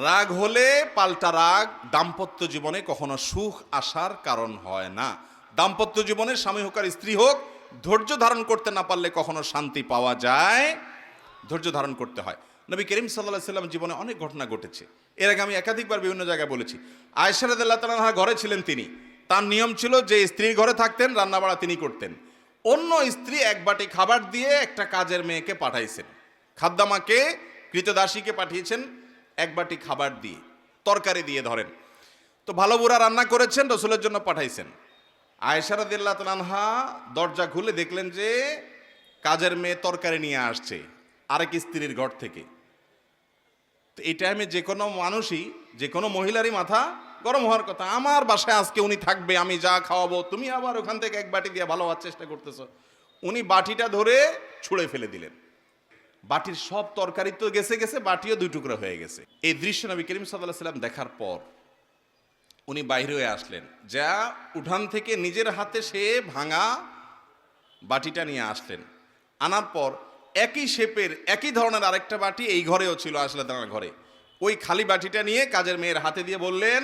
রাগ হলে পাল্টা রাগ দাম্পত্য জীবনে কখনো সুখ আসার কারণ হয় না। দাম্পত্য জীবনে স্বামী হোক আর স্ত্রী হোক, ধৈর্য ধারণ করতে না পারলে কখনো শান্তি পাওয়া যায়, ধৈর্য ধারণ করতে হয়। নবী করিম সাল্লাল্লাহু আলাইহি সাল্লাম জীবনে অনেক ঘটনা ঘটেছে। এর আগে আমি একাধিকবার বিভিন্ন জায়গায় বলেছি। আয়েশা রাদিয়াল্লাহু তাআলা আনহা ঘরে ছিলেন, তিনি, তার নিয়ম ছিল যে স্ত্রীর ঘরে থাকতেন, রান্নাবাড়া তিনি করতেন। অন্য স্ত্রী এক বাটি খাবার দিয়ে একটা কাজের মেয়েকে পাঠাইছেন, খাদ্দামাকে, কৃতদাসীকে পাঠিয়েছেন এক বাটি খাবার দিয়ে, তরকারি দিয়ে ধরেন। তো ভালো বুড়া রান্না করেছেন, রসুলের জন্য পাঠাইছেন। আয়েশা রাদিয়াল্লাহু তাআলা আনহা দরজা খুলে দেখলেন যে কাজের মেয়ে তরকারি নিয়ে আসছে আরেক স্ত্রীর ঘর থেকে। তো এই টাইমে যে কোনো মানুষই, যে কোনো মহিলারই মাথা গরম হওয়ার কথা। আমার বাসায় আজকে উনি থাকবে, আমি যা খাওয়াবো, তুমি আবার ওখান থেকে এক বাটি দিয়ে ভালো হওয়ার চেষ্টা করতেছ। উনি বাটিটা ধরে ছুঁড়ে ফেলে দিলেন। বাটির সব তরকারি তো গেছে গেছে, বাটিও দুই টুকরা হয়ে গেছে। এই দৃশ্য নবী করিম সাল্লাল্লাহু আলাইহি সাল্লাম দেখার পর উনি বাইরে হয়ে আসলেন, যা উঠান থেকে নিজের হাতে সে ভাঙা বাটিটা নিয়ে আসলেন। আনার পর একই শেপের একই ধরনের আরেকটা বাটি এই ঘরেও ছিল, আসলে তার ঘরে। ওই খালি বাটিটা নিয়ে কাজের মেয়ের হাতে দিয়ে বললেন,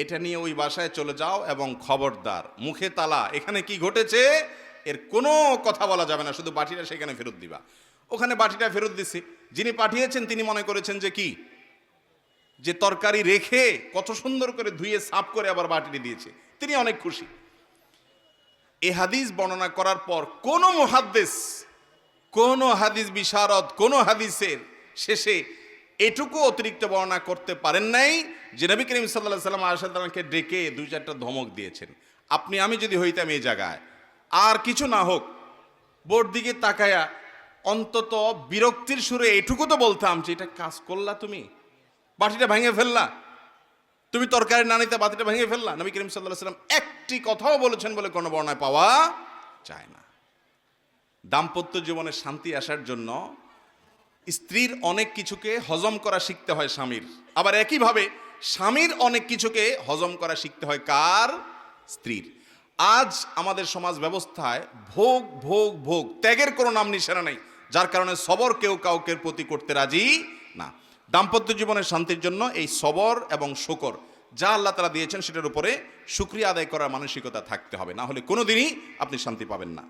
এটা নিয়ে ওই বাসায় চলে যাও এবং খবরদার, মুখে তালা, এখানে কি ঘটেছে এর কোনো কথা বলা যাবে না, শুধু বাটিটা সেখানে ফেরত দিবা। ওখানে বাটিটা ফেরত দিছি। যিনি পাঠিয়েছেন তিনি মনে করেছেন যে কি, যে তরকারি রেখে কত সুন্দর করে ধুয়ে সাফ করে আবার বাটিটি দিয়েছে, তিনি অনেক খুশি। এই হাদিস বর্ণনা করার পর কোন মুহাদ্দিস, কোন হাদিস বিশারদ, কোন হাদিসের শেষে এটুকু অতিরিক্ত বর্ণনা করতে পারেন নাই যে নবী করিম সাল্লাল্লাহু আলাইহি ওয়াসাল্লাম আয়েশা রাদিয়াল্লাহু আনহাকে ডেকে দুই চারটা ধমক দিয়েছেন। আপনি আমি যদি হইতাম এই জায়গায়, আর কিছু না হোক, বোর দিকে তাকায়া অন্তত বিরক্তির সুরে এটুকু তো বলতাম যে এটা কাজ করলা, তুমি বাটিটা ভেঙে ফেললা, তুমি তরকারি না নিতে বাটিটা ভেঙে ফেললা। নবী করিম সাল্লাল্লাহু আলাইহি ওয়াসাল্লাম একটি কথাও বলেছেন বলে কোনো বর্ণনায় পাওয়া যায় না। দাম্পত্য জীবনে শান্তি আসার জন্য স্ত্রীর অনেক কিছুকে হজম করা শিখতে হয় স্বামীর, আবার একইভাবে স্বামীর অনেক কিছুকে হজম করা শিখতে হয় কার? স্ত্রীর। আজ আমাদের সমাজ ব্যবস্থায় ভোগ ভোগ ভোগ, ত্যাগের কোনো নাম নিশানা নেই, যার কারণে সবর কেউ কাউকে প্রতি করতে রাজি না। দাম্পত্য জীবনের শান্তির জন্য এই সবর এবং শুকর যা আল্লাহ তাআলা দিয়েছেন সেটার উপরে শুকরিয়া আদায় করার মানসিকতা থাকতে হবে, না হলে কোনোদিনই আপনি শান্তি পাবেন না।